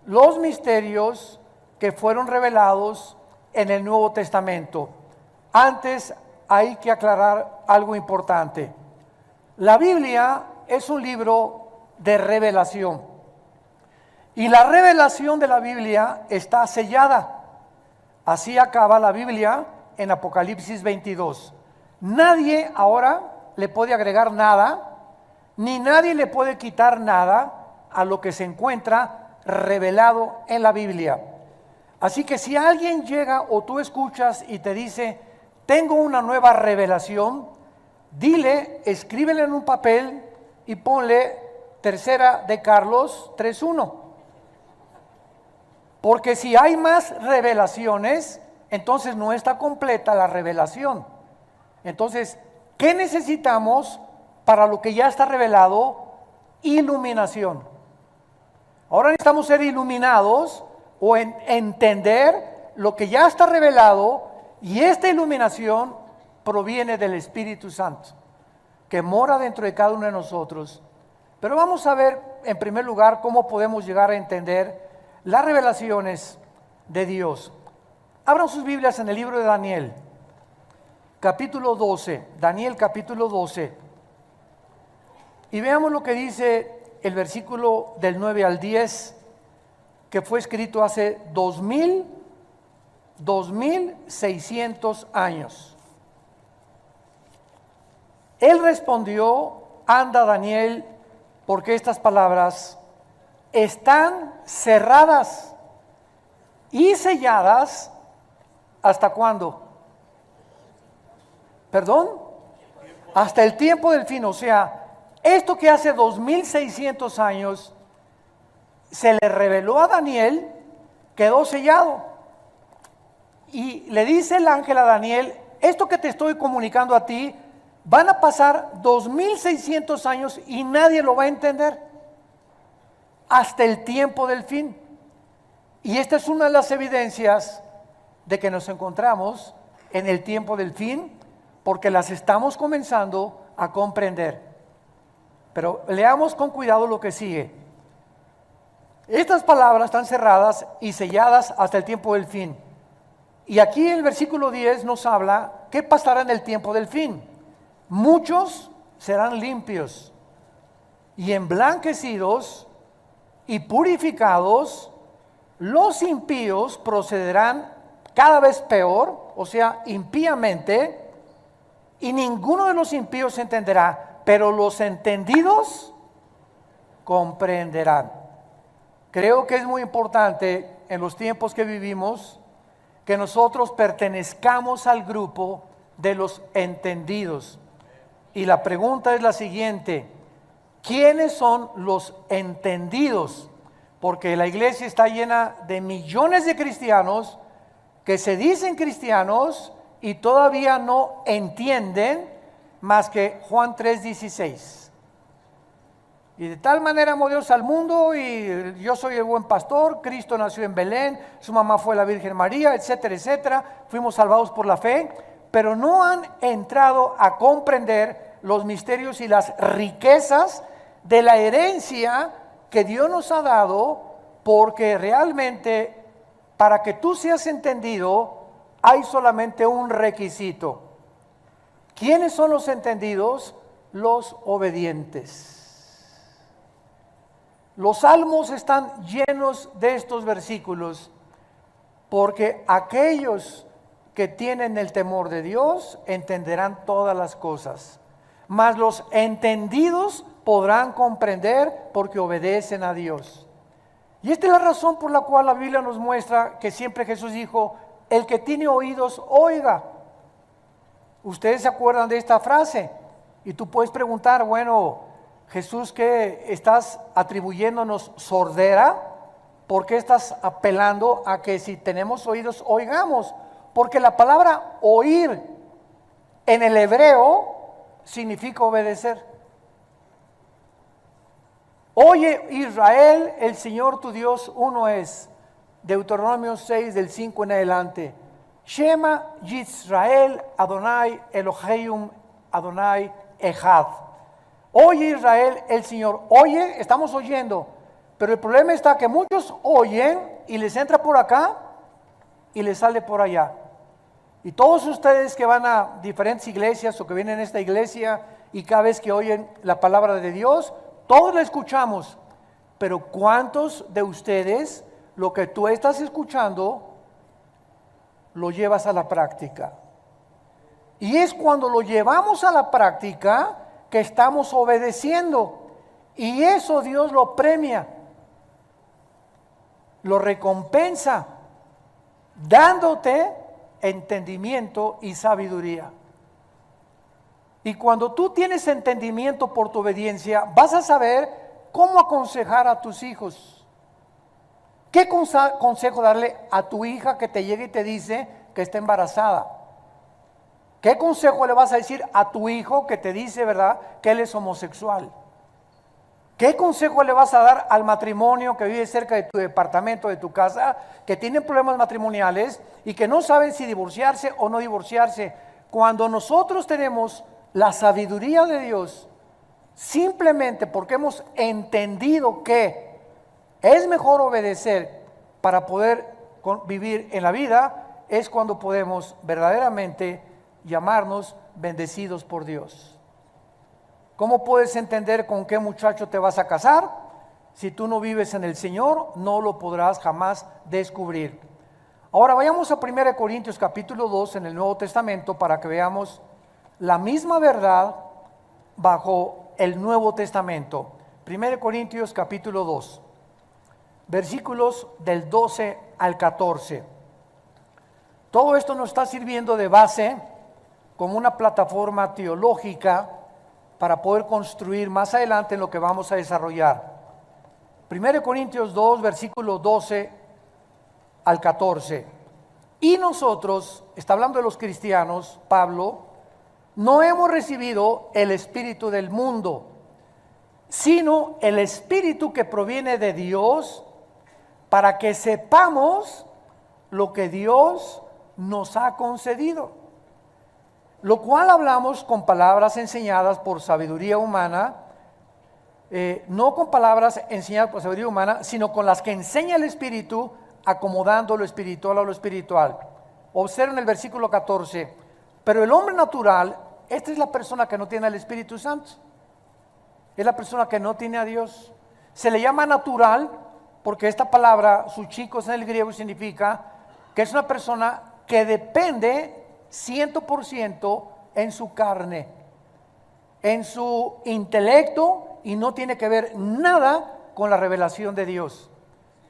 los misterios que fueron revelados en el Nuevo Testamento. Antes hay que aclarar algo importante. La Biblia es un libro de revelación. Y la revelación de la Biblia está sellada. Así acaba la Biblia en Apocalipsis 22. Nadie ahora le puede agregar nada, ni nadie le puede quitar nada a lo que se encuentra revelado en la Biblia. Así que si alguien llega o tú escuchas y te dice, tengo una nueva revelación, dile, escríbele en un papel y ponle Tercera de Carlos 3:1. Porque si hay más revelaciones, entonces no está completa la revelación. Entonces, ¿qué necesitamos para lo que ya está revelado? Iluminación. Ahora necesitamos ser iluminados o entender lo que ya está revelado, y esta iluminación proviene del Espíritu Santo, que mora dentro de cada uno de nosotros. Pero vamos a ver en primer lugar cómo podemos llegar a entender las revelaciones de Dios. Abran sus Biblias en el libro de Daniel, capítulo 12, Daniel capítulo 12, y veamos lo que dice el versículo del 9 al 10, que fue escrito hace 2600 años. Él respondió, anda Daniel, porque estas palabras están cerradas y selladas. ¿Hasta cuándo? ¿Perdón? Hasta el tiempo del fin. O sea, esto que hace 2600 años se le reveló a Daniel, quedó sellado. Y le dice el ángel a Daniel, esto que te estoy comunicando a ti, van a pasar 2600 años y nadie lo va a entender hasta el tiempo del fin. Y esta es una de las evidencias de que nos encontramos en el tiempo del fin, porque las estamos comenzando a comprender. Pero leamos con cuidado lo que sigue. Estas palabras están cerradas y selladas hasta el tiempo del fin. Y aquí el versículo 10 nos habla qué pasará en el tiempo del fin. Muchos serán limpios y emblanquecidos y purificados. Los impíos procederán cada vez peor, o sea, impíamente, y ninguno de los impíos entenderá, pero los entendidos comprenderán. Creo que es muy importante en los tiempos que vivimos que nosotros pertenezcamos al grupo de los entendidos. Y la pregunta es la siguiente: ¿quiénes son los entendidos? Porque la iglesia está llena de millones de cristianos que se dicen cristianos y todavía no entienden más que Juan 3:16. Y de tal manera amó Dios al mundo, y yo soy el buen pastor, Cristo nació en Belén, su mamá fue la Virgen María, etcétera, etcétera. Fuimos salvados por la fe, pero no han entrado a comprender los misterios y las riquezas de la herencia que Dios nos ha dado, porque realmente para que tú seas entendido hay solamente un requisito. ¿Quiénes son los entendidos? Los obedientes. Los salmos están llenos de estos versículos, porque aquellos que tienen el temor de Dios entenderán todas las cosas, mas los entendidos podrán comprender porque obedecen a Dios. Y esta es la razón por la cual la Biblia nos muestra que siempre Jesús dijo, el que tiene oídos, oiga. Ustedes se acuerdan de esta frase, y tú puedes preguntar, bueno, Jesús, ¿qué estás atribuyéndonos sordera? ¿Por qué estás apelando a que si tenemos oídos, oigamos? Porque la palabra oír en el hebreo significa obedecer. Oye Israel, el Señor tu Dios uno es. Deuteronomio 6 del 5 en adelante. Shema Yisrael Adonai Elohim Adonai Echad. Oye Israel, el Señor. Oye, estamos oyendo, Pero el problema está que muchos oyen y les entra por acá y les sale por allá. Y todos ustedes que van a diferentes iglesias o que vienen a esta iglesia y cada vez que oyen la palabra de Dios, todos la escuchamos. Pero ¿cuántos de ustedes lo que tú estás escuchando lo llevas a la práctica? Y es cuando lo llevamos a la práctica que estamos obedeciendo. Y eso Dios lo premia, lo recompensa, dándote entendimiento y sabiduría. Y cuando tú tienes entendimiento por tu obediencia, vas a saber cómo aconsejar a tus hijos. ¿Qué consejo darle a tu hija que te llega y te dice que está embarazada? ¿Qué consejo le vas a decir a tu hijo que te dice, verdad, que él es homosexual? ¿Qué consejo le vas a dar al matrimonio que vive cerca de tu departamento, de tu casa, que tienen problemas matrimoniales y que no saben si divorciarse o no divorciarse? Cuando nosotros tenemos la sabiduría de Dios, simplemente porque hemos entendido que es mejor obedecer para poder vivir en la vida, es cuando podemos verdaderamente llamarnos bendecidos por Dios. ¿Cómo puedes entender con qué muchacho te vas a casar? Si tú no vives en el Señor, no lo podrás jamás descubrir. Ahora vayamos a 1 Corintios capítulo 2 en el Nuevo Testamento para que veamos la misma verdad bajo el Nuevo Testamento. 1 Corintios capítulo 2, versículos del 12 al 14. Todo esto nos está sirviendo de base como una plataforma teológica para poder construir más adelante en lo que vamos a desarrollar. 1 Corintios 2, versículo 12 al 14. Y nosotros, está hablando de los cristianos, Pablo, no hemos recibido el espíritu del mundo, sino el espíritu que proviene de Dios, para que sepamos lo que Dios nos ha concedido. Lo cual hablamos con palabras enseñadas por sabiduría humana, no con palabras enseñadas por sabiduría humana, sino con las que enseña el Espíritu, acomodando lo espiritual a lo espiritual. Observen el versículo 14. Pero el hombre natural, esta es la persona que no tiene al Espíritu Santo, es la persona que no tiene a Dios. Se le llama natural porque esta palabra, suchikos en el griego, significa que es una persona que depende 100% en su carne, en su intelecto, y no tiene que ver nada con la revelación de Dios.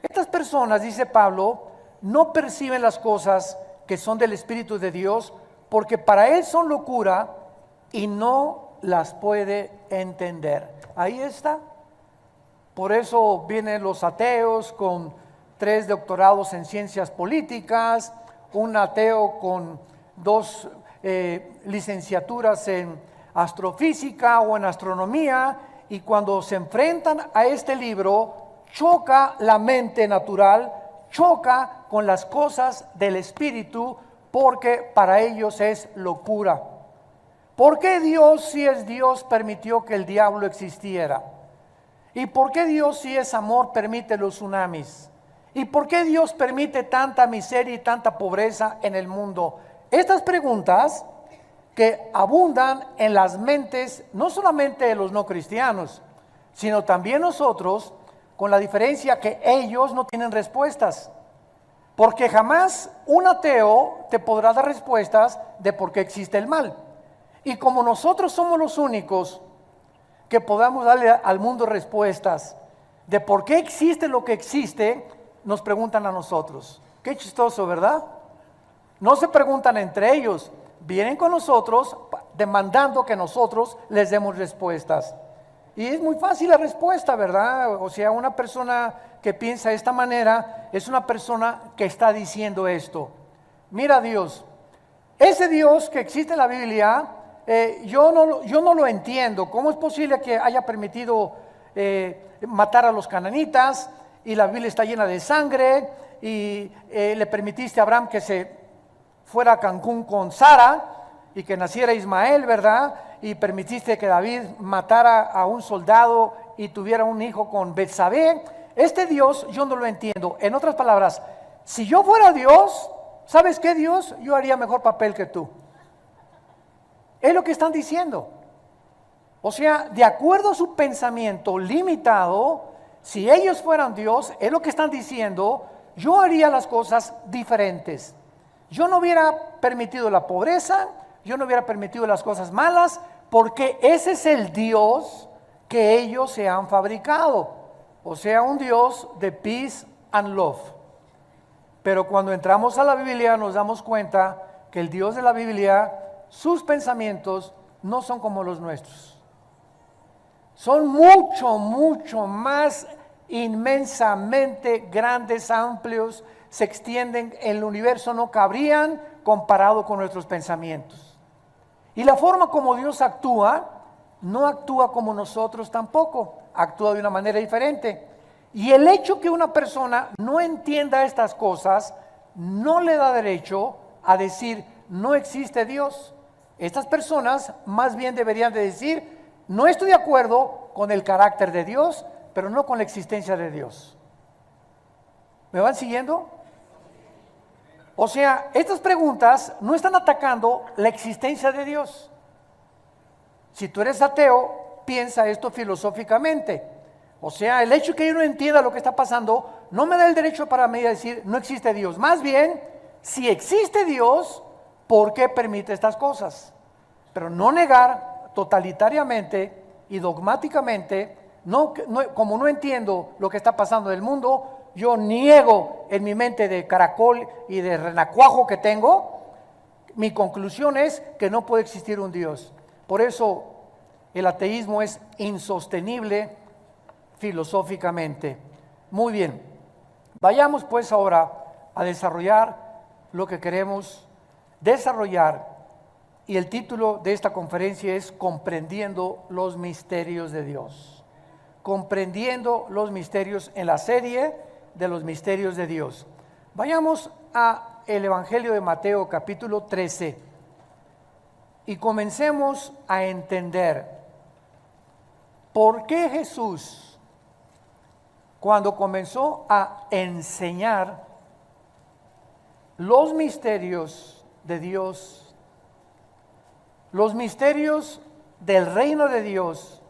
Estas personas, dice Pablo, no perciben las cosas que son del Espíritu de Dios, porque para él son locura y no las puede entender. Ahí está. Por eso vienen los ateos con 3 doctorados en ciencias políticas, un ateo con 2 licenciaturas en astrofísica o en astronomía, y cuando se enfrentan a este libro, choca la mente natural, choca con las cosas del Espíritu, porque para ellos es locura. ¿Por qué Dios, si es Dios, permitió que el diablo existiera? ¿Y por qué Dios, si es amor, permite los tsunamis? ¿Y por qué Dios permite tanta miseria y tanta pobreza en el mundo? Estas preguntas que abundan en las mentes, no solamente de los no cristianos, sino también nosotros, con la diferencia que ellos no tienen respuestas. Porque jamás un ateo te podrá dar respuestas de por qué existe el mal. Y como nosotros somos los únicos que podamos darle al mundo respuestas de por qué existe lo que existe, nos preguntan a nosotros. Qué chistoso, ¿verdad? No se preguntan entre ellos, vienen con nosotros demandando que nosotros les demos respuestas. Y es muy fácil la respuesta, ¿verdad? O sea, una persona que piensa de esta manera es una persona que está diciendo esto. Mira Dios, ese Dios que existe en la Biblia, yo no lo entiendo. ¿Cómo es posible que haya permitido matar a los cananitas y la Biblia está llena de sangre y le permitiste a Abraham que se fuera a Cancún con Sara y que naciera Ismael, ¿verdad? Y permitiste que David matara a un soldado y tuviera un hijo con Betsabé? este Dios yo no lo entiendo. En otras palabras, si yo fuera Dios, ¿sabes qué, Dios? Yo haría mejor papel que tú. Es lo que están diciendo. O sea, de acuerdo a su pensamiento limitado, si ellos fueran Dios, es lo que están diciendo, yo haría las cosas diferentes. Yo no hubiera permitido la pobreza, yo no hubiera permitido las cosas malas, porque ese es el Dios que ellos se han fabricado. O sea, un Dios de peace and love. Pero cuando entramos a la Biblia nos damos cuenta que el Dios de la Biblia, sus pensamientos no son como los nuestros. Son mucho más inmensamente grandes, amplios, se extienden, en el universo no cabrían comparado con nuestros pensamientos. Y la forma como Dios actúa, no actúa como nosotros tampoco, actúa de una manera diferente. Y el hecho que una persona no entienda estas cosas, no le da derecho a decir, no existe Dios. Estas personas más bien deberían de decir, no estoy de acuerdo con el carácter de Dios, pero no con la existencia de Dios. ¿Me van siguiendo? O sea, estas preguntas no están atacando la existencia de Dios. Si tú eres ateo, piensa esto filosóficamente. O sea, el hecho de que yo no entienda lo que está pasando no me da el derecho para mí a decir no existe Dios. Más bien, si existe Dios, ¿por qué permite estas cosas? Pero no negar totalitariamente y dogmáticamente, como no entiendo lo que está pasando en el mundo, yo niego en mi mente de caracol y de renacuajo que tengo, mi conclusión es que no puede existir un Dios. Por eso el ateísmo es insostenible filosóficamente. Muy bien, vayamos pues ahora a desarrollar lo que queremos desarrollar, y el título de esta conferencia es Comprendiendo los misterios de Dios. Comprendiendo los misterios, en la serie de los misterios de Dios. Vayamos a el Evangelio de Mateo capítulo 13 y comencemos a entender por qué Jesús, cuando comenzó a enseñar los misterios de Dios, los misterios del reino de Dios,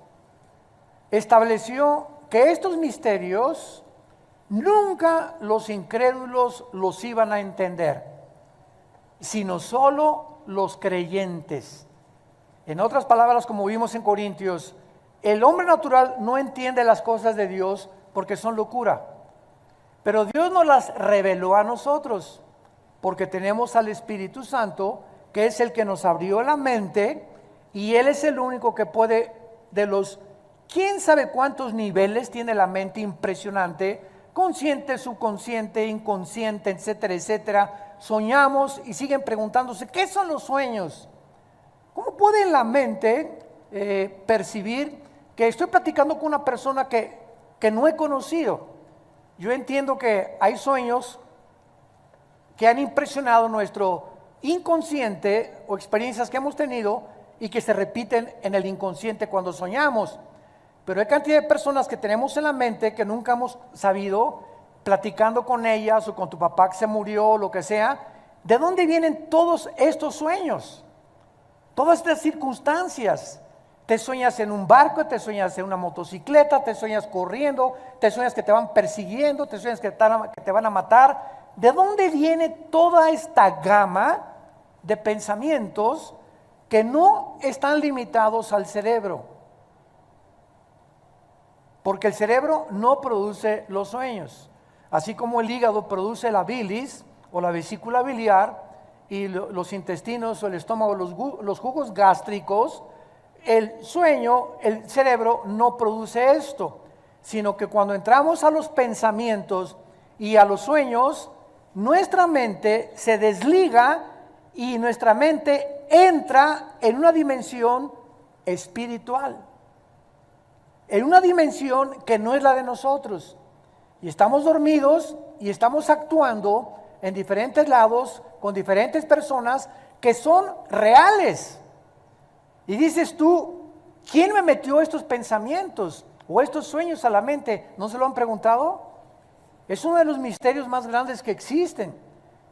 estableció que estos misterios nunca los incrédulos los iban a entender, sino solo los creyentes. En otras palabras, como vimos en Corintios, el hombre natural no entiende las cosas de Dios porque son locura, pero Dios nos las reveló a nosotros, porque tenemos al Espíritu Santo, que es el que nos abrió la mente, y Él es el único que puede, de los quién sabe cuántos niveles tiene la mente impresionante, consciente, subconsciente, inconsciente, etcétera, etcétera. Soñamos y siguen preguntándose, ¿qué son los sueños? ¿Cómo puede la mente percibir que estoy platicando con una persona que no he conocido? Yo entiendo que hay sueños que han impresionado nuestro inconsciente o experiencias que hemos tenido y que se repiten en el inconsciente cuando soñamos. Pero hay cantidad de personas que tenemos en la mente que nunca hemos sabido, platicando con ellas o con tu papá que se murió o lo que sea, ¿de dónde vienen todos estos sueños? Todas estas circunstancias. Te sueñas en un barco, te sueñas en una motocicleta, te sueñas corriendo, te sueñas que te van persiguiendo, te sueñas que te van a matar. ¿De dónde viene toda esta gama de pensamientos que no están limitados al cerebro? Porque el cerebro no produce los sueños, así como el hígado produce la bilis o la vesícula biliar y los intestinos o el estómago, los jugos gástricos. El sueño, el cerebro no produce esto, sino que cuando entramos a los pensamientos y a los sueños, nuestra mente se desliga y nuestra mente entra en una dimensión espiritual, en una dimensión que no es la de nosotros. Y estamos dormidos y estamos actuando en diferentes lados con diferentes personas que son reales. Y dices tú, ¿quién me metió estos pensamientos? o estos sueños a la mente? ¿No se lo han preguntado? Es uno de los misterios más grandes que existen.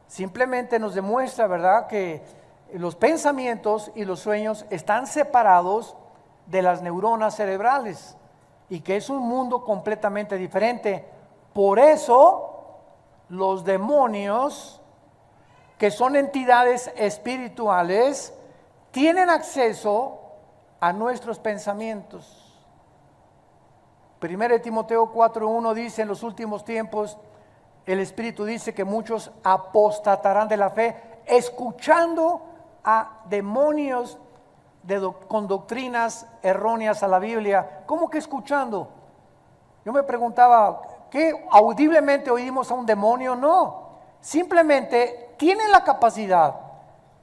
Simplemente nos demuestra, ¿verdad?, que los pensamientos y los sueños están separados de las neuronas cerebrales y que es un mundo completamente diferente. Por eso los demonios, que son entidades espirituales, tienen acceso a nuestros pensamientos. 1 Timoteo 4:1 dice: en los últimos tiempos el Espíritu dice que muchos apostatarán de la fe, escuchando a demonios con doctrinas erróneas a la Biblia. ¿Cómo que escuchando? Yo me preguntaba, ¿qué audiblemente oímos a un demonio? No, simplemente tienen la capacidad,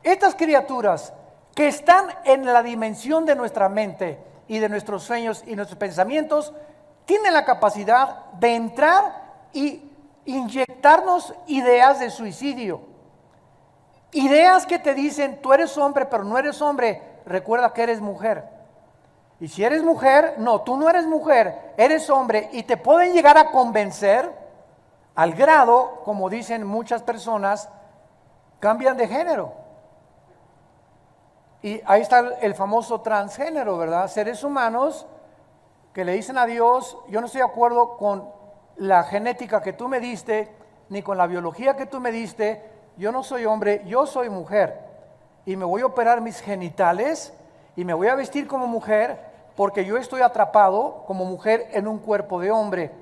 estas criaturas que están en la dimensión de nuestra mente y de nuestros sueños y nuestros pensamientos, tienen la capacidad de entrar y inyectarnos ideas de suicidio. Ideas que te dicen: tú eres hombre, pero no eres hombre, recuerda que eres mujer. Y si eres mujer, no, tú no eres mujer, eres hombre. Y te pueden llegar a convencer al grado, como dicen muchas personas, cambian de género. Y ahí está el famoso transgénero, ¿verdad? Seres humanos que le dicen a Dios: yo no estoy de acuerdo con la genética que tú me diste, ni con la biología que tú me diste, yo no soy hombre, yo soy mujer, y me voy a operar mis genitales, y me voy a vestir como mujer, porque yo estoy atrapado como mujer en un cuerpo de hombre.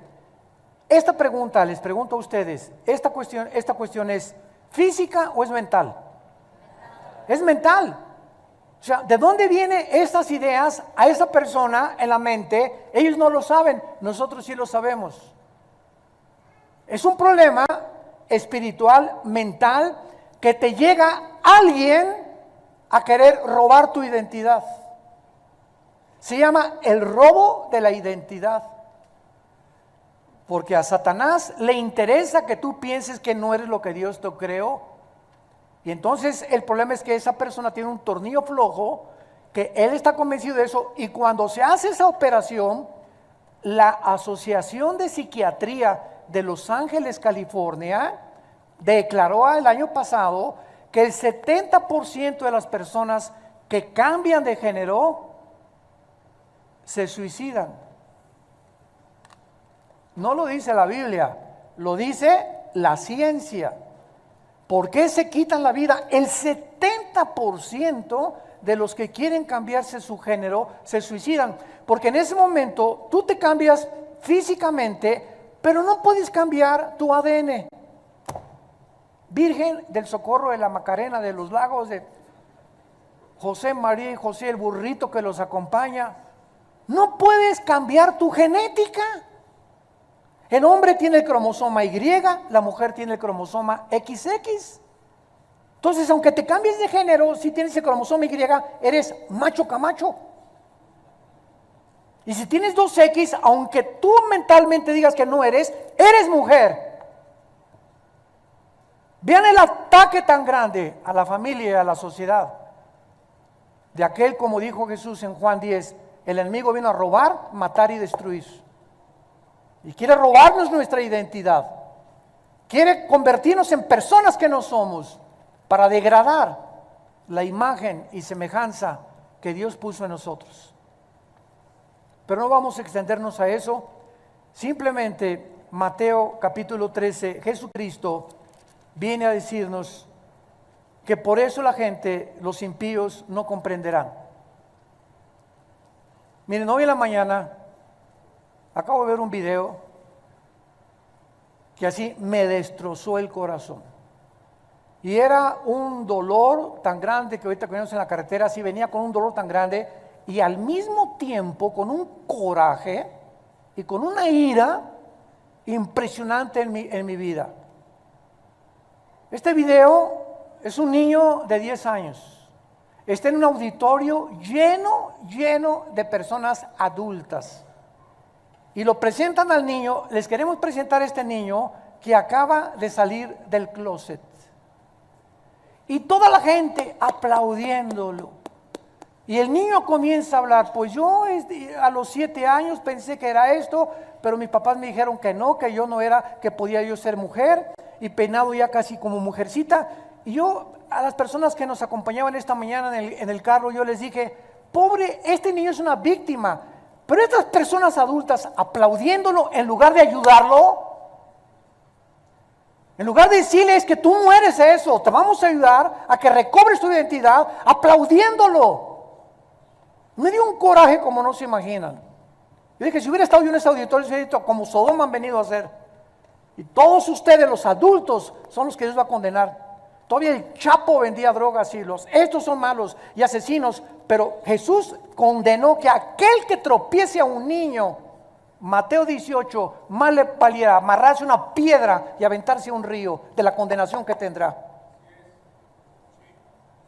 Esta pregunta, les pregunto a ustedes, ¿esta cuestión es física o es mental? Es mental. O sea, ¿de dónde vienen estas ideas a esa persona en la mente? Ellos no lo saben, nosotros sí lo sabemos. Es un problema espiritual, mental, que te llega alguien a querer robar tu identidad. Se llama el robo de la identidad. Porque a Satanás le interesa que tú pienses que no eres lo que Dios te creó. Y entonces el problema es que esa persona tiene un tornillo flojo, que él está convencido de eso, y cuando se hace esa operación, la Asociación de Psiquiatría de Los Ángeles, California, declaró el año pasado que el 70% de las personas que cambian de género se suicidan. No lo dice la Biblia, lo dice la ciencia. ¿Por qué se quitan la vida? El 70% de los que quieren cambiarse su género se suicidan, porque en ese momento tú te cambias físicamente, pero no puedes cambiar tu ADN. Virgen del Socorro de la Macarena, de los Lagos, de José, María y José, el burrito que los acompaña, no puedes cambiar tu genética. El hombre tiene el cromosoma Y, la mujer tiene el cromosoma XX. Entonces, aunque te cambies de género, si tienes el cromosoma Y, eres macho camacho. Y si tienes 2X, aunque tú mentalmente digas que no eres, eres mujer. Vean el ataque tan grande a la familia y a la sociedad. De aquel, como dijo Jesús en Juan 10, el enemigo vino a robar, matar y destruir. Y quiere robarnos nuestra identidad. Quiere convertirnos en personas que no somos, para degradar la imagen y semejanza que Dios puso en nosotros. Pero no vamos a extendernos a eso. Simplemente Mateo capítulo 13, Jesucristo viene a decirnos que por eso la gente, los impíos, no comprenderán. Miren, hoy en la mañana acabo de ver un video que así me destrozó el corazón. Y era un dolor tan grande que ahorita que venimos en la carretera, así venía con un dolor tan grande y al mismo tiempo con un coraje y con una ira impresionante en mi vida. Este video es un niño de 10 años. Está en un auditorio lleno de personas adultas. Y lo presentan al niño. Les queremos presentar a este niño que acaba de salir del closet. Y toda la gente aplaudiéndolo. Y el niño comienza a hablar, pues yo a los 7 años pensé que era esto, pero mis papás me dijeron que no, que yo no era, que podía yo ser mujer, y peinado ya casi como mujercita. Y yo a las personas que nos acompañaban esta mañana en el carro, yo les dije, pobre, este niño es una víctima, pero estas personas adultas aplaudiéndolo en lugar de ayudarlo, en lugar de decirles que tú no eres eso, te vamos a ayudar a que recobres tu identidad, aplaudiéndolo. Me dio un coraje como no se imaginan. Yo dije, si hubiera estado yo en este auditorio, hubiera dicho, como Sodoma han venido a hacer. Y todos ustedes, los adultos, son los que Dios va a condenar. Todavía el Chapo vendía drogas y estos son malos y asesinos, pero Jesús condenó que aquel que tropiece a un niño, Mateo 18, más le valiera amarrarse una piedra y aventarse a un río de la condenación que tendrá.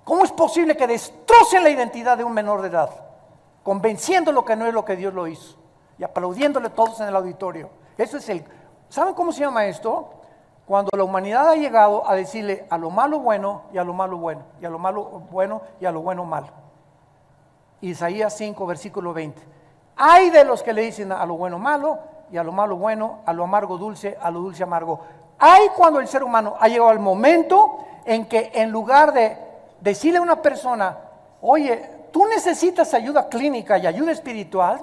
¿Cómo es posible que destrocen la identidad de un menor de edad? Convenciéndolo que no es lo que Dios lo hizo y aplaudiéndole todos en el auditorio. Eso es ¿saben cómo se llama esto? Cuando la humanidad ha llegado a decirle a lo malo bueno y a lo malo bueno, y a lo malo bueno y a lo bueno malo. Isaías 5, versículo 20. Hay de los que le dicen a lo bueno malo y a lo malo bueno, a lo amargo dulce, a lo dulce amargo. Hay cuando el ser humano ha llegado al momento en que en lugar de decirle a una persona, oye, tú necesitas ayuda clínica y ayuda espiritual,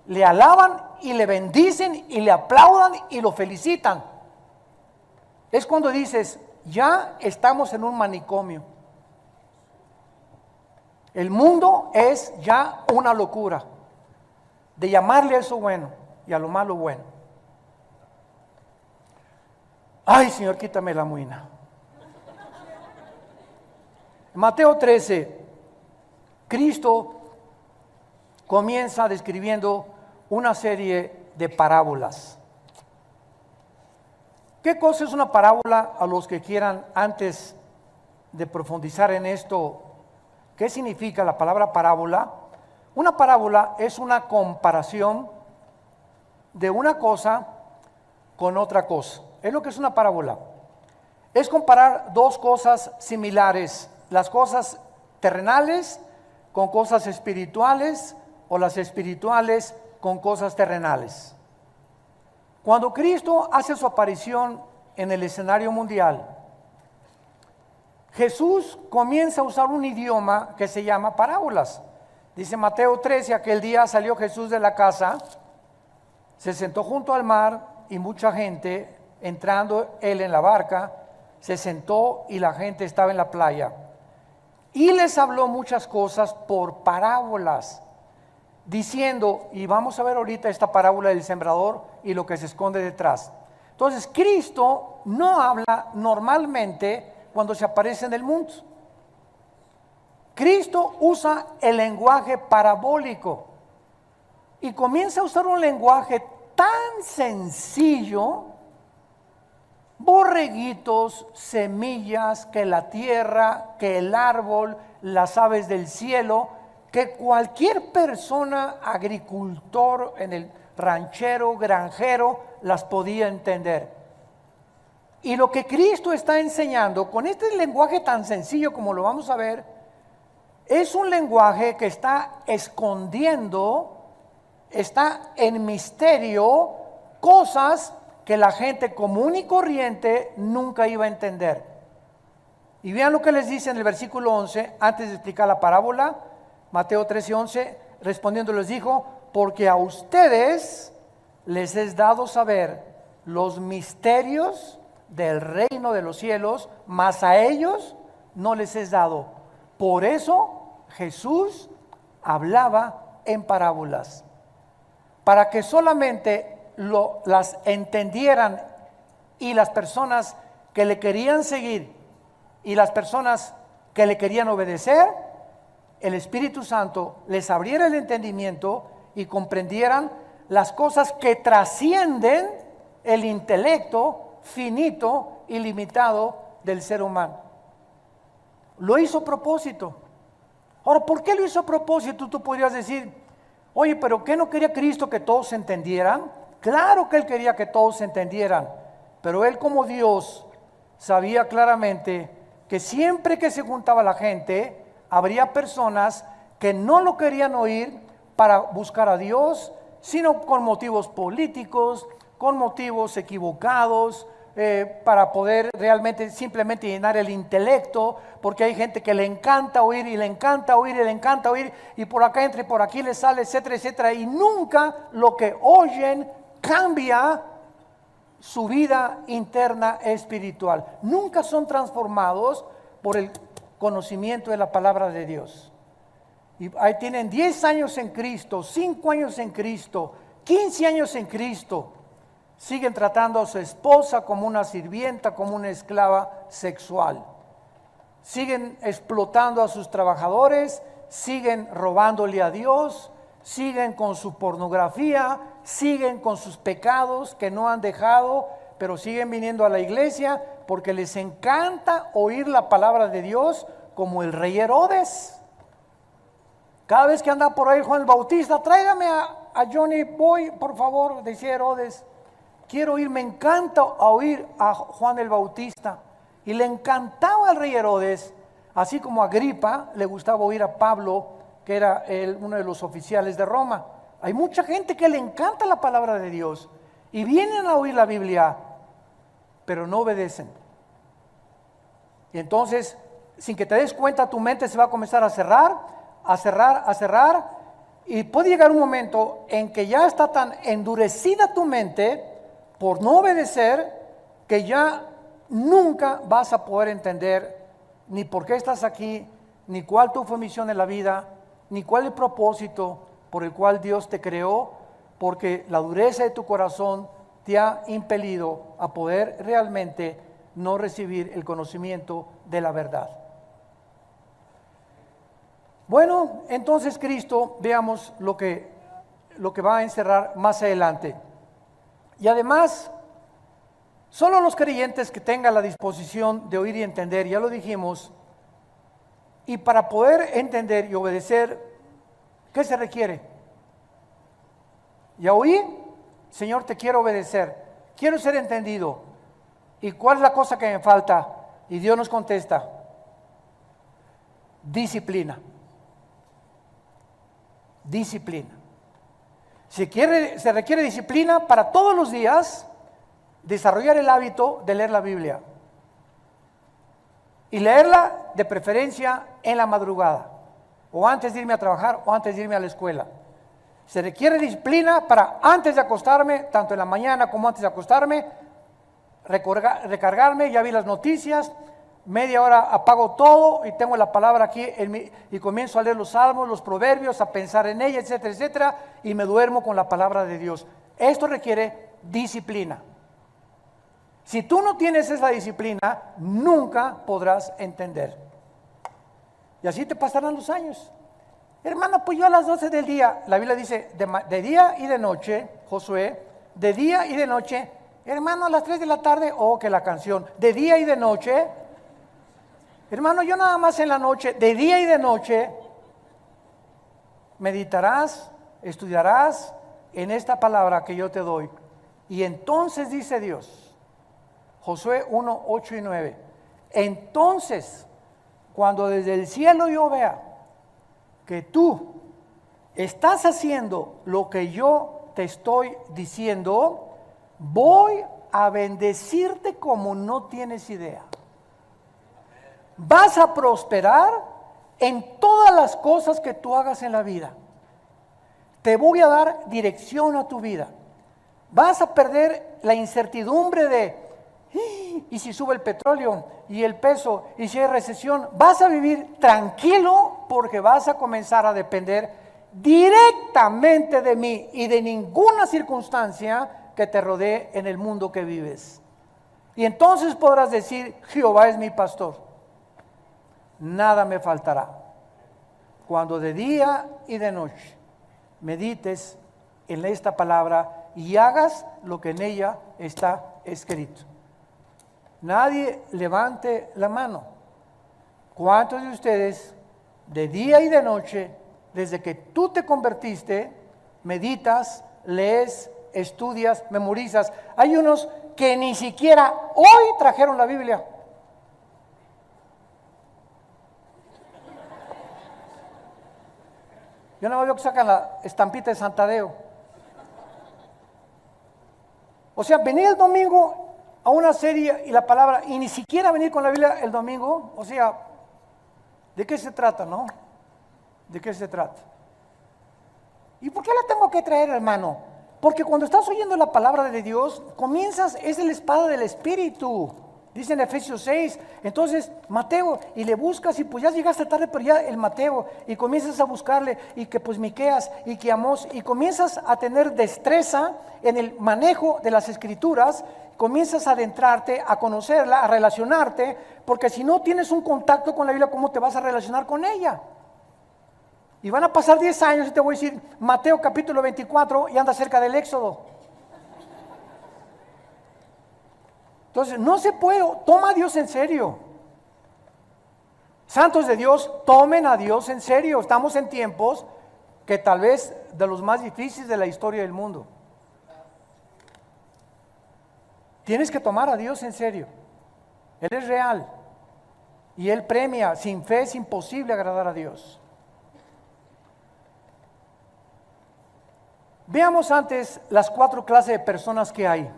le alaban y le bendicen y le aplaudan y lo felicitan. Es cuando dices, ya estamos en un manicomio. El mundo es ya una locura de llamarle a eso bueno y a lo malo bueno. Ay, Señor, quítame la muina. En Mateo 13, Cristo comienza describiendo una serie de parábolas. ¿Qué cosa es una parábola? A los que quieran, antes de profundizar en esto, ¿qué significa la palabra parábola? Una parábola es una comparación de una cosa con otra cosa. Es lo que es una parábola. Es comparar dos cosas similares, las cosas terrenales con cosas espirituales o las espirituales con cosas terrenales. Cuando Cristo hace su aparición en el escenario mundial, Jesús comienza a usar un idioma que se llama parábolas. Dice Mateo 13, aquel día salió Jesús de la casa, se sentó junto al mar y mucha gente, entrando él en la barca, se sentó y la gente estaba en la playa. Y les habló muchas cosas por parábolas, diciendo, y vamos a ver ahorita esta parábola del sembrador y lo que se esconde detrás. Entonces, Cristo no habla normalmente cuando se aparece en el mundo. Cristo usa el lenguaje parabólico y comienza a usar un lenguaje tan sencillo, borreguitos, semillas, que la tierra, que el árbol, las aves del cielo, que cualquier persona, agricultor, en el ranchero, granjero, las podía entender. Y lo que Cristo está enseñando con este lenguaje tan sencillo como lo vamos a ver, es un lenguaje que está escondiendo, está en misterio, cosas que la gente común y corriente nunca iba a entender. Y vean lo que les dice en el versículo 11, antes de explicar la parábola. Mateo 13:11, respondiendo les dijo, porque a ustedes les es dado saber los misterios del reino de los cielos, mas a ellos no les es dado. Por eso Jesús hablaba en parábolas, para que solamente las entendieran y las personas que le querían seguir y las personas que le querían obedecer, el Espíritu Santo les abriera el entendimiento y comprendieran las cosas que trascienden el intelecto finito y limitado del ser humano. Lo hizo a propósito. Ahora, ¿por qué lo hizo a propósito? Tú podrías decir, oye, pero ¿qué no quería Cristo que todos se entendieran? Claro que Él quería que todos se entendieran, pero Él como Dios sabía claramente que siempre que se juntaba la gente, habría personas que no lo querían oír para buscar a Dios, sino con motivos políticos, con motivos equivocados, para poder realmente simplemente llenar el intelecto, porque hay gente que le encanta oír y le encanta oír y le encanta oír, y por acá entra y por aquí le sale, etcétera, etcétera, y nunca lo que oyen cambia su vida interna espiritual. Nunca son transformados por el conocimiento de la palabra de Dios. Y ahí tienen 10 años en Cristo, 5 años en Cristo, 15 años en Cristo. Siguen tratando a su esposa como una sirvienta, como una esclava sexual. Siguen explotando a sus trabajadores, siguen robándole a Dios, siguen con su pornografía, siguen con sus pecados que no han dejado, pero siguen viniendo a la iglesia porque les encanta oír la palabra de Dios, como el rey Herodes. Cada vez que anda por ahí Juan el Bautista, tráigame a Johnny Boy, por favor, decía Herodes. Quiero oír, me encanta oír a Juan el Bautista. Y le encantaba al rey Herodes, así como a Agripa le gustaba oír a Pablo, que era uno de los oficiales de Roma. Hay mucha gente que le encanta la palabra de Dios y vienen a oír la Biblia, pero no obedecen. Y entonces, sin que te des cuenta, tu mente se va a comenzar a cerrar, a cerrar, a cerrar, y puede llegar un momento en que ya está tan endurecida tu mente por no obedecer, que ya nunca vas a poder entender ni por qué estás aquí, ni cuál tu fue misión en la vida, ni cuál el propósito por el cual Dios te creó, porque la dureza de tu corazón te ha impelido a poder realmente no recibir el conocimiento de la verdad. Bueno, entonces Cristo, veamos lo que va a encerrar más adelante. Y además, solo los creyentes que tengan la disposición de oír y entender, ya lo dijimos, y para poder entender y obedecer, ¿qué se requiere? Ya oí, Señor, te quiero obedecer, quiero ser entendido. ¿Y cuál es la cosa que me falta? Y Dios nos contesta: disciplina. Disciplina. Se requiere disciplina para todos los días desarrollar el hábito de leer la Biblia. Y leerla de preferencia en la madrugada, o antes de irme a trabajar, o antes de irme a la escuela. Se requiere disciplina para antes de acostarme, tanto en la mañana como antes de acostarme, recargarme, ya vi las noticias, media hora apago todo y tengo la palabra aquí y comienzo a leer los salmos, los proverbios, a pensar en ella, etcétera, etcétera, y me duermo con la palabra de Dios. Esto requiere disciplina. Si tú no tienes esa disciplina, nunca podrás entender. Y así te pasarán los años. Hermano, pues yo a las 12 del día, la Biblia dice, de día y de noche, Josué, de día y de noche. Hermano, a las 3 de la tarde, que la canción, de día y de noche. Hermano, yo nada más en la noche, de día y de noche, meditarás, estudiarás en esta palabra que yo te doy. Y entonces dice Dios, Josué 1, 8 y 9, entonces, cuando desde el cielo yo vea que tú estás haciendo lo que yo te estoy diciendo, voy a bendecirte como no tienes idea. Vas a prosperar en todas las cosas que tú hagas en la vida. Te voy a dar dirección a tu vida. Vas a perder la incertidumbre de, ¿y si sube el petróleo y el peso? ¿Y si hay recesión? Vas a vivir tranquilo porque vas a comenzar a depender directamente de mí y de ninguna circunstancia que te rodee en el mundo que vives. Y entonces podrás decir, Jehová es mi pastor. Nada me faltará. Cuando de día y de noche medites en esta palabra y hagas lo que en ella está escrito. Nadie levante la mano. ¿Cuántos de ustedes de día y de noche, desde que tú te convertiste, meditas, lees, estudias, memorizas? Hay unos que ni siquiera hoy trajeron la Biblia. Yo no veo que sacan la estampita de Santadeo. O sea, venir el domingo a una serie y la palabra, y ni siquiera venir con la Biblia el domingo, o sea, ¿de qué se trata, no? ¿De qué se trata? ¿Y por qué la tengo que traer, hermano? Porque cuando estás oyendo la palabra de Dios, comienzas, es la espada del Espíritu. Dice en Efesios 6, entonces Mateo, y le buscas y pues ya llegaste tarde, pero ya el Mateo, y comienzas a buscarle, y que pues Miqueas, y que Amós, y comienzas a tener destreza en el manejo de las Escrituras, comienzas a adentrarte, a conocerla, a relacionarte, porque si no tienes un contacto con la Biblia, ¿cómo te vas a relacionar con ella? Y van a pasar 10 años y te voy a decir Mateo capítulo 24 y anda cerca del Éxodo. Entonces, no se puede, toma a Dios en serio. Santos de Dios, tomen a Dios en serio. Estamos en tiempos que tal vez de los más difíciles de la historia del mundo. Tienes que tomar a Dios en serio. Él es real y Él premia. Sin fe es imposible agradar a Dios. Veamos antes las 4 clases de personas que hay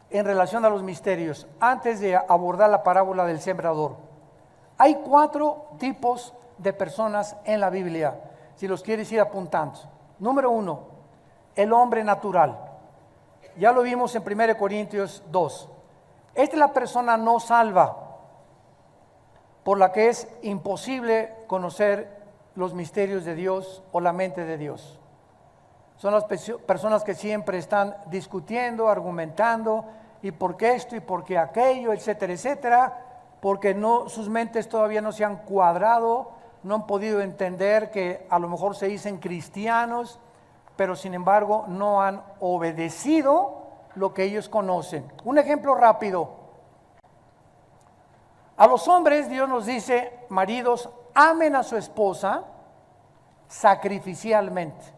en relación a los misterios, antes de abordar la parábola del sembrador. Hay 4 tipos de personas en la Biblia, si los quieres ir apuntando. Número 1, el hombre natural. Ya lo vimos en 1 Corintios 2. Esta es la persona no salva, por la que es imposible conocer los misterios de Dios o la mente de Dios. Son las personas que siempre están discutiendo, argumentando, y por qué esto y por qué aquello, etcétera, etcétera, porque sus mentes todavía no se han cuadrado, no han podido entender que a lo mejor se dicen cristianos, pero sin embargo no han obedecido lo que ellos conocen. Un ejemplo rápido. A los hombres Dios nos dice, maridos, amen a su esposa sacrificialmente.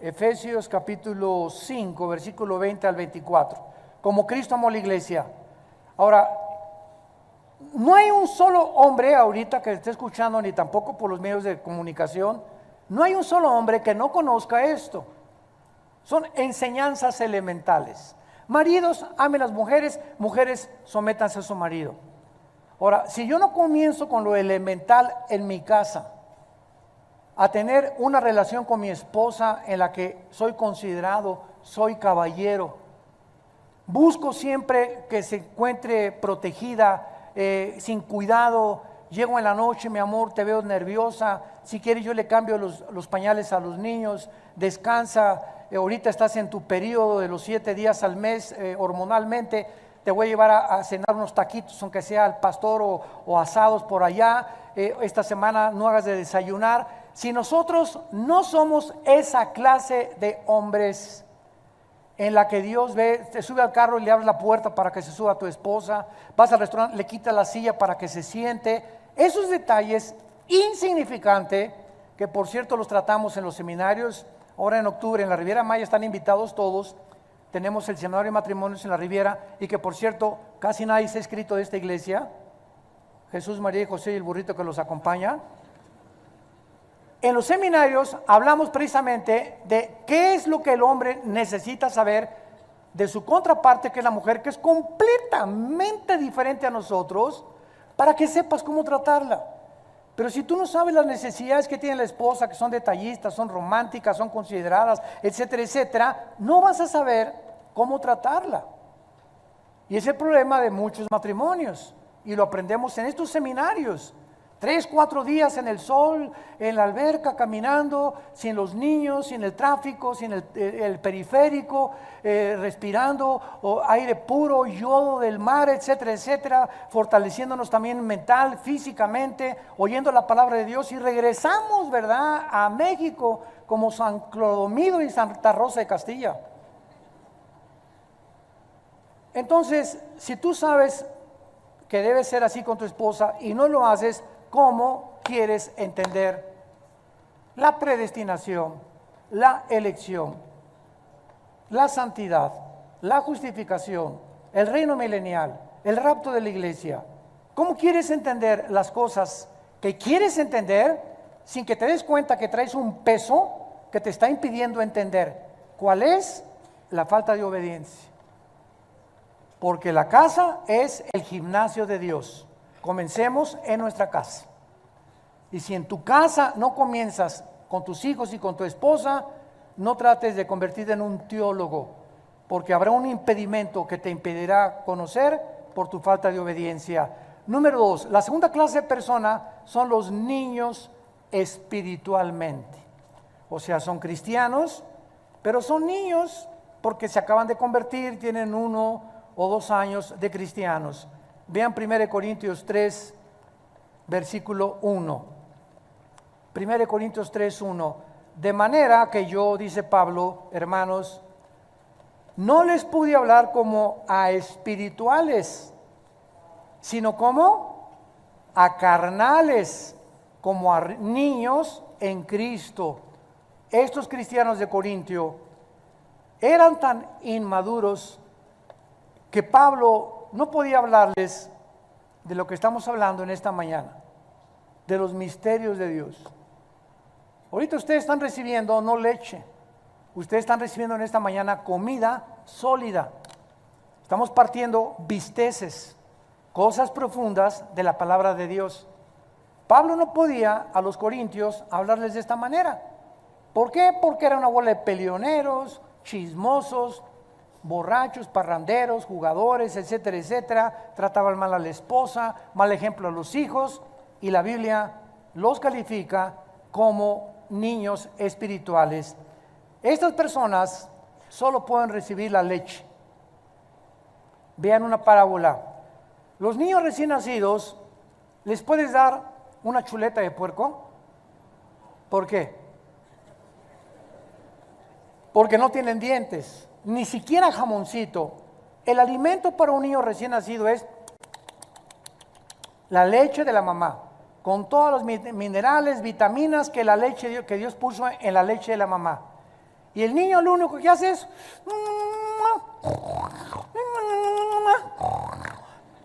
Efesios capítulo 5, versículo 20 al 24. Como Cristo amó la iglesia. Ahora, no hay un solo hombre ahorita que esté escuchando, ni tampoco por los medios de comunicación, no hay un solo hombre que no conozca esto. Son enseñanzas elementales. Maridos, amen a las mujeres, mujeres, sométanse a su marido. Ahora, si yo no comienzo con lo elemental en mi casa, a tener una relación con mi esposa en la que soy considerado, soy caballero, busco siempre que se encuentre protegida, sin cuidado, llego en la noche, mi amor, te veo nerviosa, si quieres yo le cambio los pañales a los niños, descansa, ahorita estás en tu periodo de los 7 días al mes hormonalmente, te voy a llevar a cenar unos taquitos, aunque sea al pastor o asados por allá, esta semana no hagas de desayunar. Si nosotros no somos esa clase de hombres en la que Dios ve, te sube al carro y le abres la puerta para que se suba tu esposa, vas al restaurante, le quitas la silla para que se siente, esos detalles insignificantes, que por cierto los tratamos en los seminarios, ahora en octubre en la Riviera Maya están invitados todos, tenemos el seminario de matrimonios en la Riviera, y que por cierto casi nadie se ha escrito de esta iglesia, Jesús, María y José y el burrito que los acompaña. En los seminarios hablamos precisamente de qué es lo que el hombre necesita saber de su contraparte, que es la mujer, que es completamente diferente a nosotros, para que sepas cómo tratarla. Pero si tú no sabes las necesidades que tiene la esposa, que son detallistas, son románticas, son consideradas, etcétera, etcétera, no vas a saber cómo tratarla. Y es el problema de muchos matrimonios, y lo aprendemos en estos seminarios. 3, 4 días en el sol, en la alberca, caminando, sin los niños, sin el tráfico, sin el periférico, respirando aire puro, yodo del mar, etcétera, etcétera, fortaleciéndonos también mental, físicamente, oyendo la palabra de Dios, y regresamos, ¿verdad?, a México como San Clodomiro y Santa Rosa de Castilla. Entonces, si tú sabes que debe ser así con tu esposa y no lo haces, ¿cómo quieres entender la predestinación, la elección, la santidad, la justificación, el reino milenial, el rapto de la iglesia? ¿Cómo quieres entender las cosas que quieres entender sin que te des cuenta que traes un peso que te está impidiendo entender cuál es la falta de obediencia. Porque la casa es el gimnasio de Dios. Comencemos en nuestra casa. Y si en tu casa no comienzas con tus hijos y con tu esposa, no trates de convertirte en un teólogo, porque habrá un impedimento que te impedirá conocer por tu falta de obediencia. Número 2, la segunda clase de persona son los niños espiritualmente. O sea, son cristianos, pero son niños porque se acaban de convertir, tienen 1 o 2 años de cristianos. Vean 1 Corintios 3, versículo 1. 1 Corintios 3, 1. De manera que yo, dice Pablo, hermanos, no les pude hablar como a espirituales, sino como a carnales, como a niños en Cristo. Estos cristianos de Corintio eran tan inmaduros que Pablo no podía hablarles de lo que estamos hablando en esta mañana, de los misterios de Dios. Ahorita ustedes están recibiendo no leche, ustedes están recibiendo en esta mañana comida sólida. Estamos partiendo bisteces, cosas profundas de la palabra de Dios. Pablo no podía a los corintios hablarles de esta manera. ¿Por qué? Porque era una bola de peleoneros, chismosos, borrachos, parranderos, jugadores, etcétera, etcétera. Trataban mal a la esposa, mal ejemplo a los hijos, y la Biblia los califica como niños espirituales. Estas personas solo pueden recibir la leche. Vean una parábola. Los niños recién nacidos, ¿les puedes dar una chuleta de puerco? ¿Por qué? Porque no tienen dientes, ni siquiera jamoncito. El alimento para un niño recién nacido es la leche de la mamá, con todos los minerales, vitaminas que la leche que Dios puso en la leche de la mamá. Y el niño lo único que hace es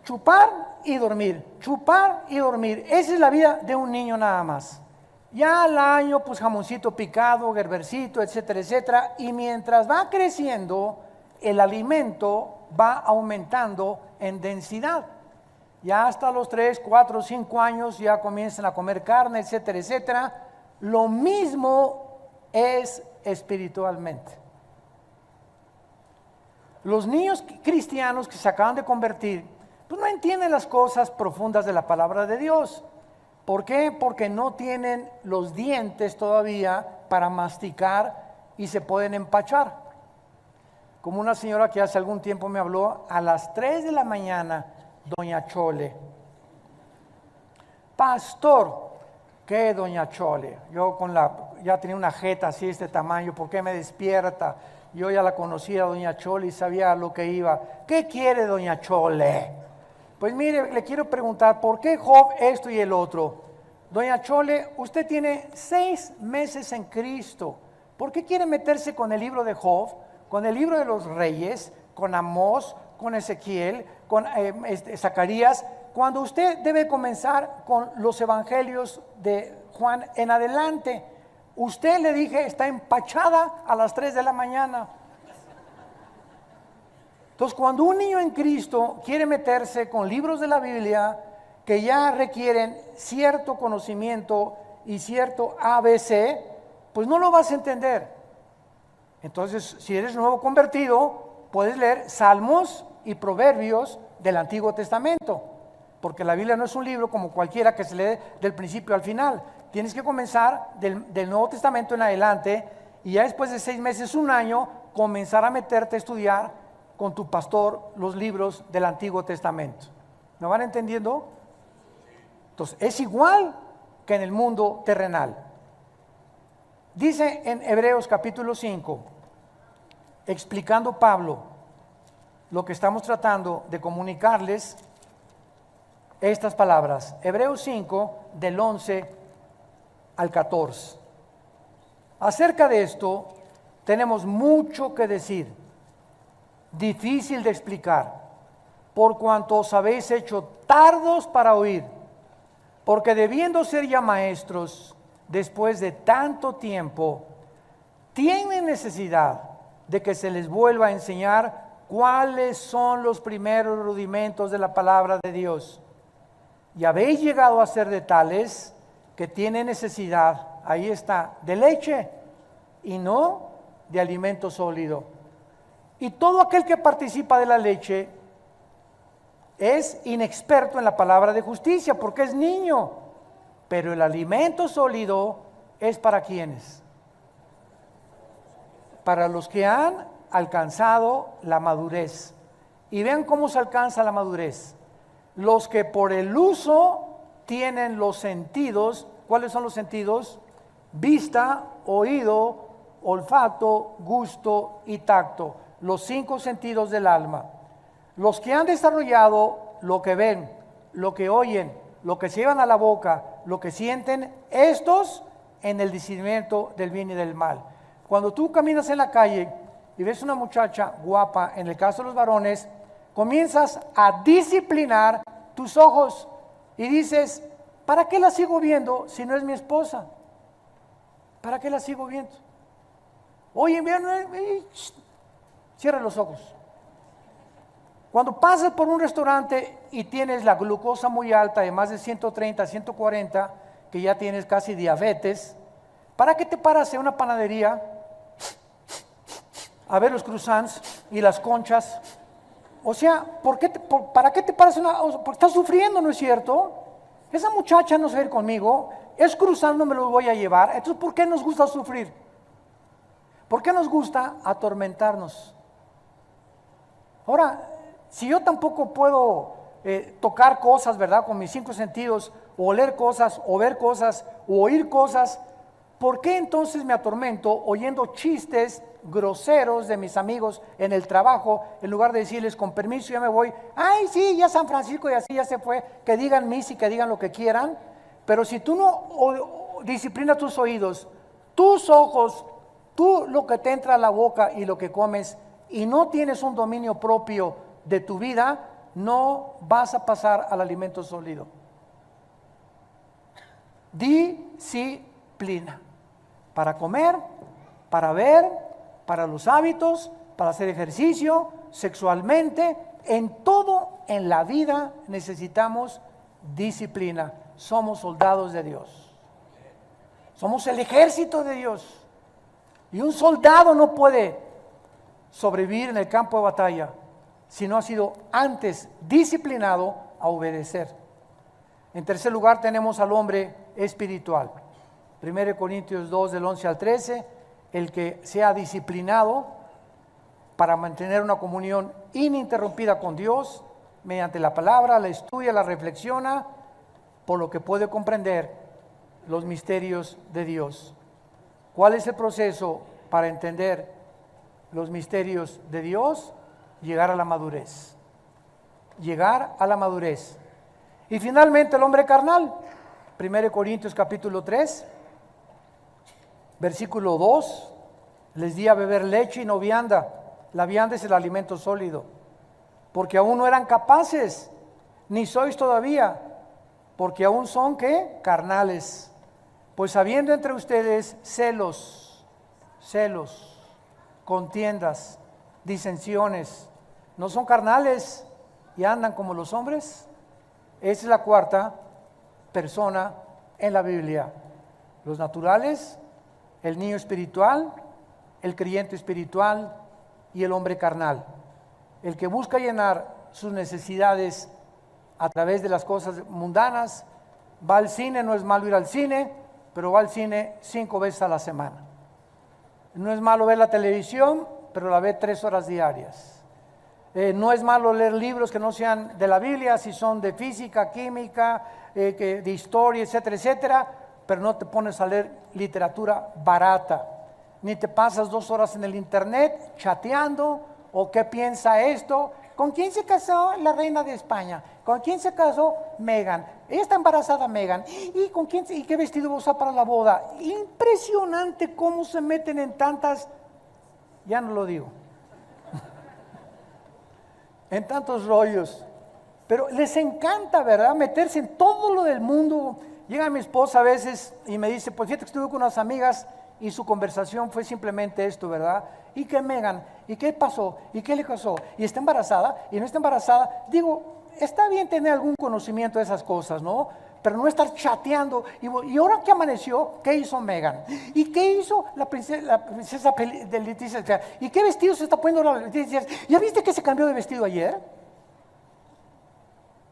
chupar y dormir, chupar y dormir. Esa es la vida de un niño nada más. Ya al año, pues jamoncito picado, gerbercito, etcétera, etcétera. Y mientras va creciendo, el alimento va aumentando en densidad. Ya hasta los 3, 4, 5 años ya comienzan a comer carne, etcétera, etcétera. Lo mismo es espiritualmente. Los niños cristianos que se acaban de convertir, pues no entienden las cosas profundas de la palabra de Dios. ¿Por qué? Porque no tienen los dientes todavía para masticar y se pueden empachar. Como una señora que hace algún tiempo me habló a las 3 de la mañana, doña Chole. Pastor, ¿qué doña Chole? Yo ya tenía una jeta así de este tamaño, ¿por qué me despierta? Yo ya la conocía, doña Chole, y sabía a lo que iba. ¿Qué quiere doña Chole? Pues mire, le quiero preguntar, ¿por qué Job esto y el otro? Doña Chole, usted tiene 6 meses en Cristo. ¿Por qué quiere meterse con el libro de Job, con el libro de los reyes, con Amós, con Ezequiel, con Zacarías, cuando usted debe comenzar con los evangelios de Juan en adelante? Usted, le dije, está empachada a las 3 de la mañana. Entonces, cuando un niño en Cristo quiere meterse con libros de la Biblia que ya requieren cierto conocimiento y cierto ABC, pues no lo vas a entender. Entonces, si eres nuevo convertido, puedes leer Salmos y Proverbios del Antiguo Testamento, porque la Biblia no es un libro como cualquiera que se lee del principio al final. Tienes que comenzar del Nuevo Testamento en adelante, y ya después de 6 meses, 1 año, comenzar a meterte a estudiar con tu pastor los libros del Antiguo Testamento. ¿Me van entendiendo? Entonces, es igual que en el mundo terrenal. Dice en Hebreos capítulo 5, explicando Pablo lo que estamos tratando de comunicarles, estas palabras. Hebreos 5, del 11 al 14. Acerca de esto, tenemos mucho que decir, difícil de explicar, por cuanto os habéis hecho tardos para oír, porque debiendo ser ya maestros, después de tanto tiempo, tienen necesidad de que se les vuelva a enseñar cuáles son los primeros rudimentos de la palabra de Dios. Y habéis llegado a ser de tales que tienen necesidad, ahí está, de leche y no de alimento sólido. Y todo aquel que participa de la leche es inexperto en la palabra de justicia porque es niño, pero el alimento sólido es para quienes, para los que han alcanzado la madurez. Y vean cómo se alcanza la madurez. Los que por el uso tienen los sentidos. ¿Cuáles son los sentidos? Vista, oído, olfato, gusto y tacto. Los 5 sentidos del alma. Los que han desarrollado lo que ven, lo que oyen, lo que se llevan a la boca, lo que sienten, estos en el discernimiento del bien y del mal. Cuando tú caminas en la calle y ves una muchacha guapa, en el caso de los varones, comienzas a disciplinar tus ojos y dices, ¿para qué la sigo viendo si no es mi esposa? ¿Para qué la sigo viendo? Oye, cierra los ojos. Cuando pasas por un restaurante y tienes la glucosa muy alta, de más de 130, 140, que ya tienes casi diabetes, ¿para qué te paras en una panadería a ver los croissants y las conchas? O sea, ¿para qué te paras porque estás sufriendo, ¿no es cierto? Esa muchacha no se va a ir conmigo, es croissant, no me lo voy a llevar. Entonces, ¿por qué nos gusta sufrir? ¿Por qué nos gusta atormentarnos? Ahora, si yo tampoco puedo tocar cosas, ¿verdad? Con mis 5 sentidos, o oler cosas, o ver cosas, o oír cosas, ¿por qué entonces me atormento oyendo chistes groseros de mis amigos en el trabajo, en lugar de decirles con permiso ya me voy, ay sí, ya San Francisco y así ya se fue, que digan misa y que digan lo que quieran? Pero si tú no disciplinas tus oídos, tus ojos, tú lo que te entra a la boca y lo que comes, y no tienes un dominio propio de tu vida, no vas a pasar al alimento sólido. Disciplina. Para comer, para ver, para los hábitos, para hacer ejercicio, sexualmente, en todo en la vida necesitamos disciplina. Somos soldados de Dios. Somos el ejército de Dios. Y un soldado no puede sobrevivir en el campo de batalla si no ha sido antes disciplinado a obedecer. En tercer lugar tenemos al hombre espiritual. 1 Corintios 2 del 11 al 13, el que sea disciplinado para mantener una comunión ininterrumpida con Dios mediante la palabra, la estudia, la reflexiona, por lo que puede comprender los misterios de Dios. ¿Cuál es el proceso para entender los misterios de Dios? Llegar a la madurez. Llegar a la madurez. Y finalmente el hombre carnal. 1 Corintios capítulo 3, versículo 2. Les di a beber leche y no vianda. La vianda es el alimento sólido. Porque aún no eran capaces, ni sois todavía, porque aún son, ¿qué? Carnales. Pues habiendo entre ustedes celos, contiendas, disensiones, ¿no son carnales y andan como los hombres? Esa es la cuarta persona en la Biblia. Los naturales, el niño espiritual, el creyente espiritual y el hombre carnal. El que busca llenar sus necesidades a través de las cosas mundanas, va al cine, no es malo ir al cine, pero va al cine 5 veces a la semana. No es malo ver la televisión, pero la ve 3 horas diarias. No es malo leer libros que no sean de la Biblia, si son de física, química, de historia, etcétera, etcétera, pero no te pones a leer literatura barata, ni te pasas 2 horas en el internet chateando, o qué piensa esto, ¿con quién se casó la reina de España? ¿Con quién se casó Meghan? Está embarazada Meghan. ¿Y con quién? ¿Y qué vestido va a usar para la boda? Impresionante cómo se meten en tantas, ya no lo digo, en tantos rollos. Pero les encanta, ¿verdad? Meterse en todo lo del mundo. Llega mi esposa a veces y me dice, pues fíjate que estuve con unas amigas y su conversación fue simplemente esto, ¿verdad? ¿Y qué, Megan? ¿Y qué pasó? ¿Y qué le pasó? ¿Y está embarazada? ¿Y no está embarazada? Digo, está bien tener algún conocimiento de esas cosas, ¿no? Pero no estar chateando. ¿Y ahora qué amaneció? ¿Qué hizo Megan? ¿Y qué hizo la princesa de Leticia? ¿Y qué vestido se está poniendo la Leticia? ¿Ya viste que se cambió de vestido ayer?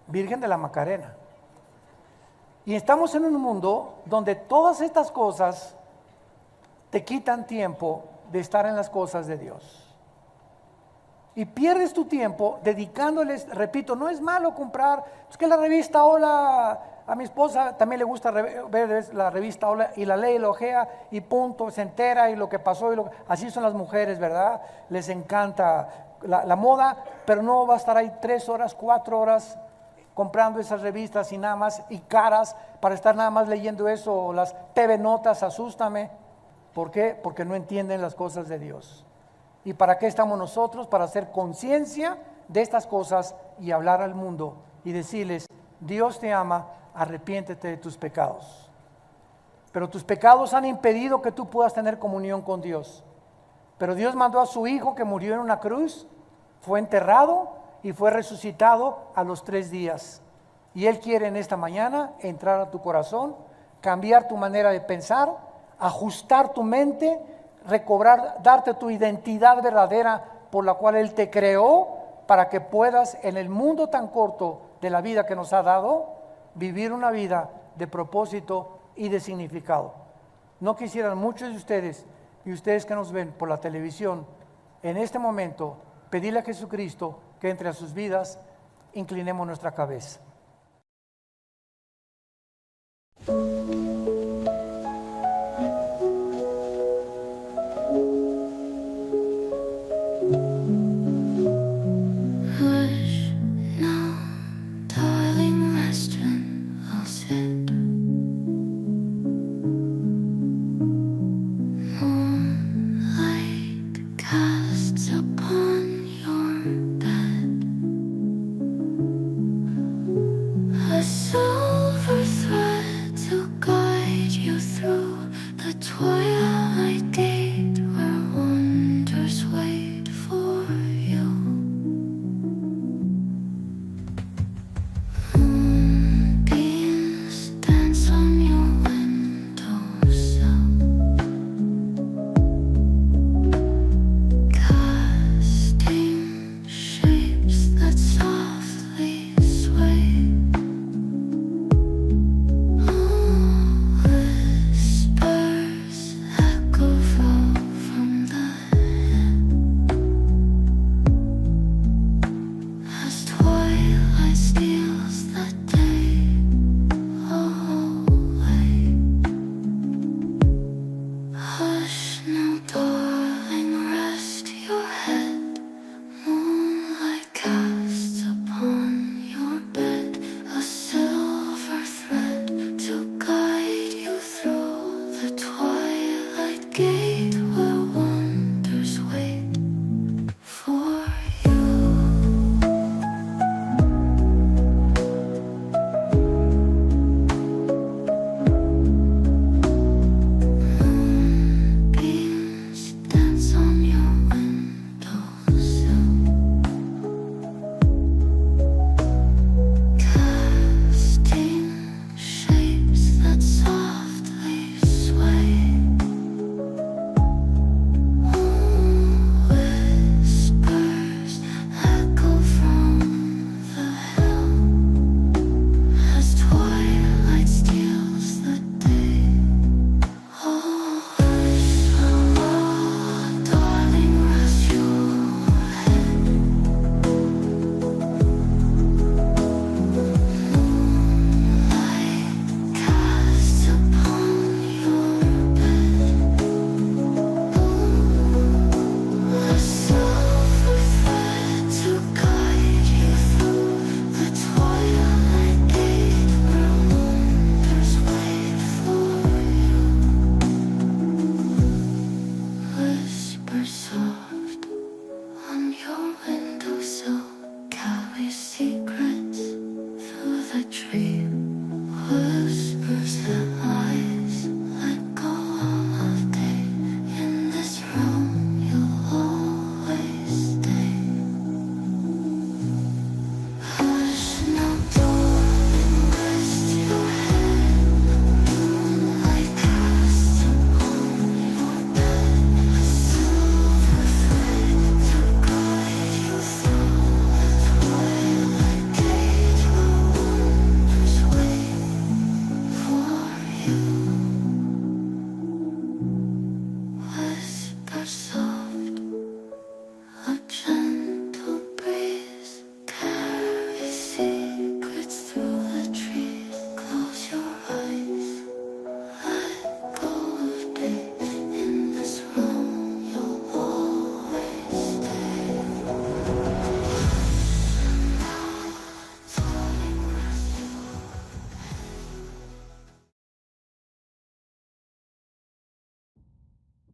Virgen de la Macarena. Y estamos en un mundo donde todas estas cosas te quitan tiempo de estar en las cosas de Dios. Y pierdes tu tiempo dedicándoles, repito, no es malo comprar, es que la revista Hola, a mi esposa también le gusta ver la revista Hola y la lee, la ojea y punto, se entera y lo que pasó, así son las mujeres, ¿verdad? Les encanta la moda, pero no va a estar ahí 3 horas, 4 horas comprando esas revistas y nada más, y caras, para estar nada más leyendo eso, o las TV Notas, asústame. ¿Por qué? Porque no entienden las cosas de Dios. ¿Y para qué estamos nosotros? Para hacer conciencia de estas cosas y hablar al mundo y decirles, Dios te ama, arrepiéntete de tus pecados. Pero tus pecados han impedido que tú puedas tener comunión con Dios. Pero Dios mandó a su Hijo que murió en una cruz, fue enterrado y fue resucitado a los 3 días. Y Él quiere en esta mañana entrar a tu corazón, cambiar tu manera de pensar, ajustar tu mente, recobrar, darte tu identidad verdadera por la cual Él te creó, para que puedas en el mundo tan corto de la vida que nos ha dado, vivir una vida de propósito y de significado. No quisieran muchos de ustedes, y ustedes que nos ven por la televisión, en este momento, pedirle a Jesucristo que entre a sus vidas. Inclinemos nuestra cabeza.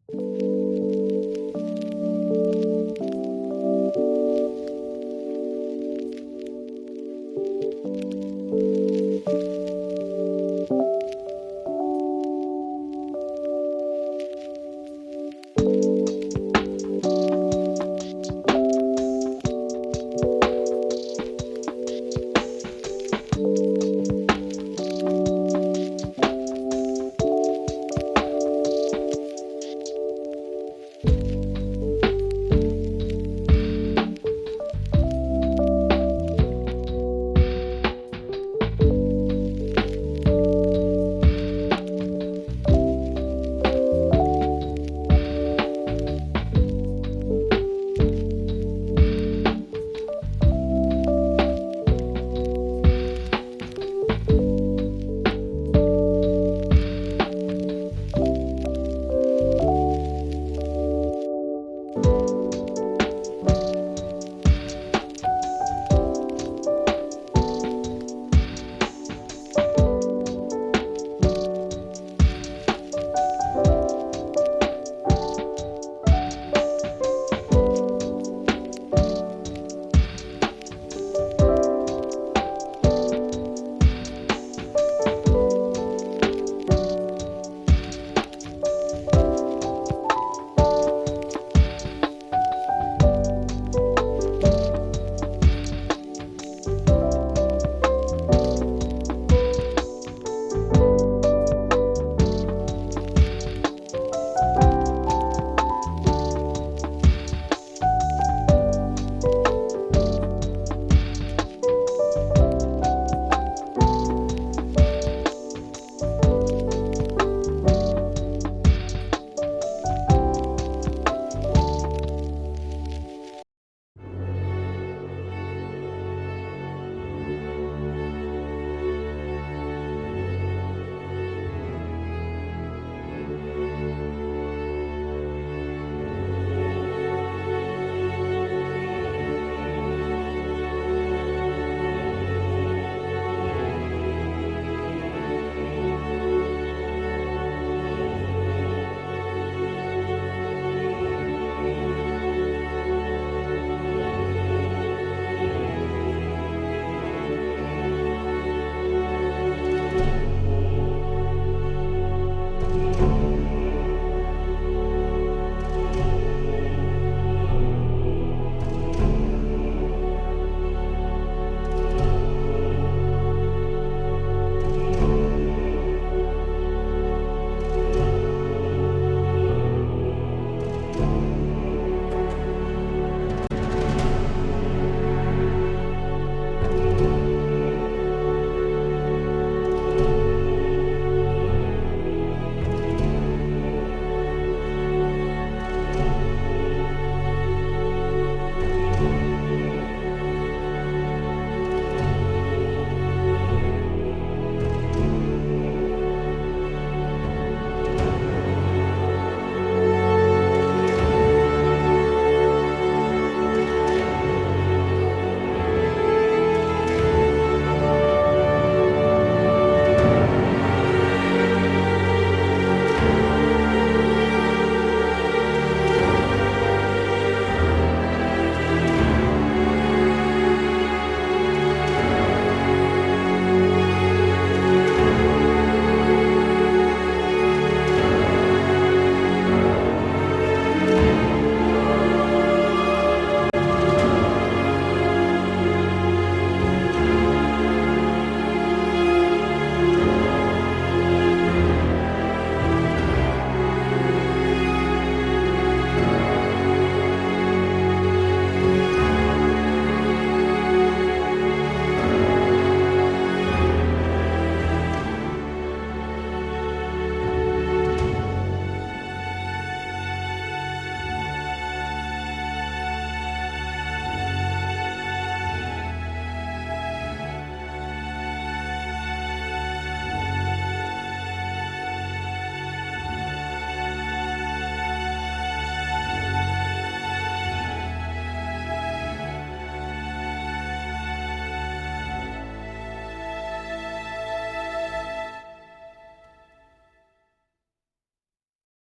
Thank